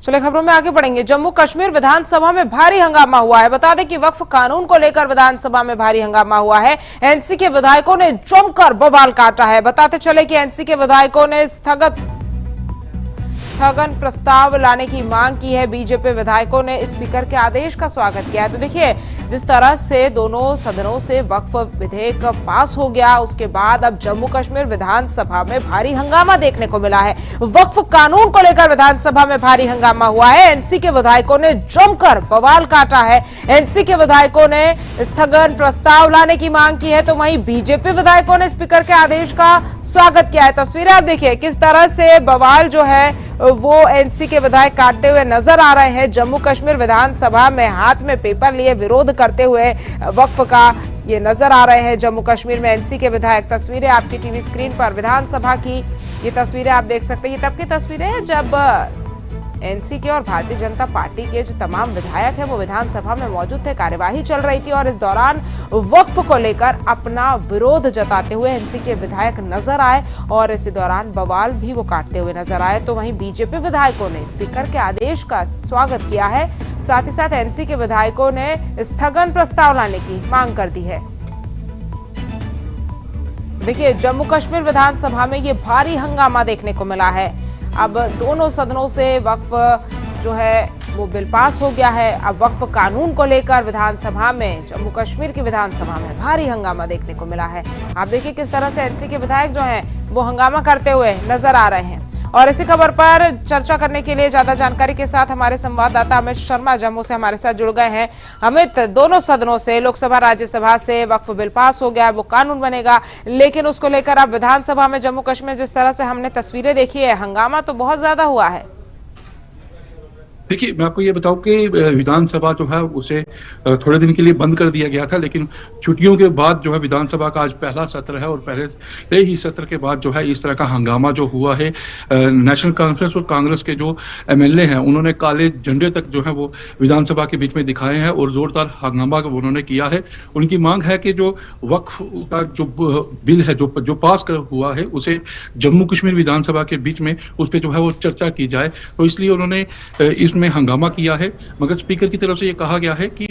चले खबरों में आगे बढ़ेंगे। जम्मू कश्मीर विधानसभा में भारी हंगामा हुआ है। बता दें कि वक्फ कानून को लेकर विधानसभा में भारी हंगामा हुआ है। एनसी के विधायकों ने जमकर बवाल काटा है। बताते चले कि एनसी के विधायकों ने स्थगन प्रस्ताव लाने की मांग की है। बीजेपी विधायकों ने स्पीकर के आदेश का स्वागत किया है। तो देखिए, जिस तरह से दोनों सदनों से वक्फ विधेयक पास हो गया, उसके बाद अब जम्मू कश्मीर विधानसभा में भारी हंगामा देखने को मिला है। वक्फ कानून को लेकर विधानसभा में भारी हंगामा हुआ है। एनसी के विधायकों ने जमकर बवाल काटा है। एनसी के विधायकों ने स्थगन प्रस्ताव लाने की मांग की है, तो वहीं बीजेपी विधायकों ने स्पीकर के आदेश का स्वागत किया है। तस्वीरें आप देखिए किस तरह से बवाल जो है वो एनसी के विधायक काटते हुए नजर आ रहे हैं। जम्मू कश्मीर विधानसभा में हाथ में पेपर लिए विरोध करते हुए वक्फ का ये नजर आ रहे हैं जम्मू कश्मीर में एनसी के विधायक। तस्वीरें आपकी टीवी स्क्रीन पर विधानसभा की ये तस्वीरें आप देख सकते हैं। ये तब की तस्वीरें हैं जब एनसी के और भारतीय जनता पार्टी के जो तमाम विधायक हैं वो विधानसभा में मौजूद थे। कार्यवाही चल रही थी और इस दौरान वक्फ को लेकर अपना विरोध जताते हुए एनसी के विधायक नजर आए और इसी दौरान बवाल भी वो काटते हुए नजर आए। तो वहीं बीजेपी विधायकों ने स्पीकर के आदेश का स्वागत किया है। साथ ही साथ एनसी के विधायकों ने स्थगन प्रस्ताव लाने की मांग कर दी है। देखिए, जम्मू कश्मीर विधानसभा में ये भारी हंगामा देखने को मिला है। अब दोनों सदनों से वक्फ जो है वो बिल पास हो गया है। अब वक्फ कानून को लेकर विधानसभा में, जम्मू कश्मीर की विधानसभा में भारी हंगामा देखने को मिला है। आप देखिए किस तरह से एनसी के विधायक जो हैं वो हंगामा करते हुए नजर आ रहे हैं। और इसी खबर पर चर्चा करने के लिए ज्यादा जानकारी के साथ हमारे संवाददाता अमित शर्मा जम्मू से हमारे साथ जुड़ गए हैं। अमित, दोनों सदनों से, लोकसभा राज्यसभा से वक्फ बिल पास हो गया है, वो कानून बनेगा, लेकिन उसको लेकर अब विधानसभा में जम्मू कश्मीर जिस तरह से हमने तस्वीरें देखी है, हंगामा तो बहुत ज्यादा हुआ है। देखिए, मैं आपको ये बताऊं कि विधानसभा जो है उसे थोड़े दिन के लिए बंद कर दिया गया था, लेकिन छुट्टियों के बाद जो है विधानसभा का आज पहला सत्र है और पहले ही सत्र के बाद जो है इस तरह का हंगामा जो हुआ है। नेशनल कॉन्फ्रेंस और कांग्रेस के जो एमएलए हैं उन्होंने काले झंडे तक जो है वो विधानसभा के बीच में दिखाए हैं और जोरदार हंगामा उन्होंने किया है। उनकी मांग है कि जो वक्फ का जो बिल है जो पास हुआ है उसे जम्मू कश्मीर विधानसभा के बीच में उस पर जो है वो चर्चा की जाए। तो इसलिए उन्होंने में हंगामा किया है, मगर स्पीकर की तरफ से ये कहा गया है कि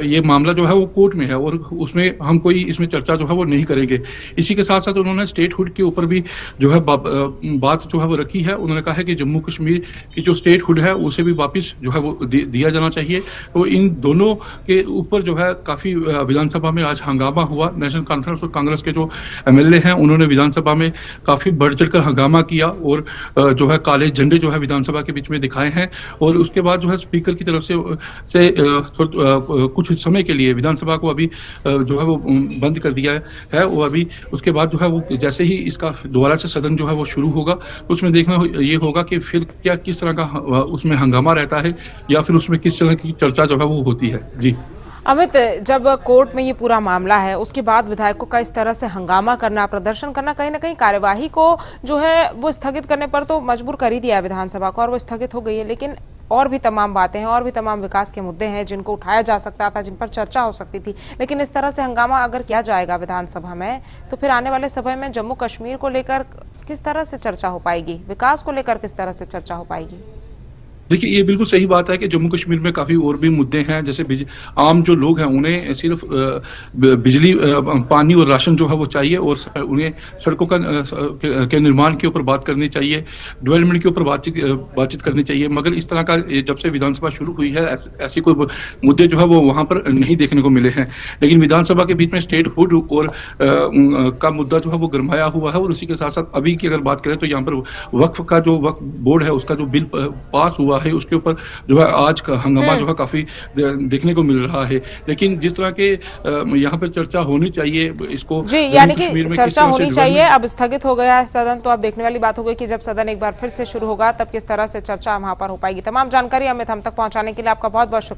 ये मामला जो है वो कोर्ट में है और उसमें हम कोई इसमें चर्चा जो है वो नहीं करेंगे। इसी के साथ साथ उन्होंने स्टेटहुड के ऊपर भी जो है बात जो है वो रखी है। उन्होंने कहा है कि जम्मू कश्मीर की जो स्टेटहुड है उसे भी वापस जो है वो दिया जाना चाहिए। तो इन दोनों के ऊपर जो है काफी विधानसभा में आज हंगामा हुआ। नेशनल कॉन्फ्रेंस और कांग्रेस के जो एमएलए हैं उन्होंने विधानसभा में काफी बढ़ चढ़कर हंगामा किया और जो है काले झंडे जो है विधानसभा के बीच में दिखाए हैं। और उसके बाद जो है स्पीकर की तरफ से कुछ समय के लिए विधानसभा को अभी जो है वो बंद कर दिया है। वो अभी उसके बाद जो है वो जैसे ही इसका दोबारा से सदन जो है वो शुरू होगा उसमें देखना ये होगा कि फिर क्या किस तरह का उसमें हंगामा रहता है या फिर उसमें किस तरह की चर्चा जो है वो होती है। जी अमित, जब कोर्ट में ये पूरा मामला है उसके बाद विधायकों का इस तरह से हंगामा करना, प्रदर्शन करना, कहीं ना कहीं कार्यवाही को जो है वो स्थगित करने पर तो मजबूर कर ही दिया है विधानसभा को और वो स्थगित हो गई है। लेकिन और भी तमाम बातें हैं और भी तमाम विकास के मुद्दे हैं जिनको उठाया जा सकता था, जिन पर चर्चा हो सकती थी। लेकिन इस तरह से हंगामा अगर किया जाएगा विधानसभा में तो फिर आने वाले समय में जम्मू कश्मीर को लेकर किस तरह से चर्चा हो पाएगी, विकास को लेकर किस तरह से चर्चा हो पाएगी? देखिए, ये बिल्कुल सही बात है कि जम्मू कश्मीर में काफ़ी और भी मुद्दे हैं। जैसे आम जो लोग हैं उन्हें सिर्फ बिजली, पानी और राशन जो है वो चाहिए और उन्हें सड़कों के निर्माण के ऊपर बात करनी चाहिए, डेवलपमेंट के ऊपर बातचीत करनी चाहिए। मगर इस तरह का जब से विधानसभा शुरू हुई है ऐसी कोई मुद्दे जो है वो वहाँ पर नहीं देखने को मिले हैं। लेकिन विधानसभा के बीच में स्टेटहुड और का मुद्दा जो है वो गरमाया हुआ है। और उसी के साथ साथ अभी की अगर बात करें तो यहाँ पर वक्फ का जो वक्फ बोर्ड है उसका जो बिल पास हुआ है उसके ऊपर जो है आज का हंगामा जो है काफी देखने को मिल रहा है। लेकिन जिस तरह के यहाँ पर चर्चा होनी चाहिए इसको जी, यानी कि चर्चा होनी चाहिए। अब स्थगित हो गया है सदन, तो अब देखने वाली बात होगी कि जब सदन एक बार फिर से शुरू होगा तब किस तरह से चर्चा वहां पर हो पाएगी। तमाम जानकारी अमित हम तक पहुंचाने के लिए आपका बहुत बहुत शुक्रिया।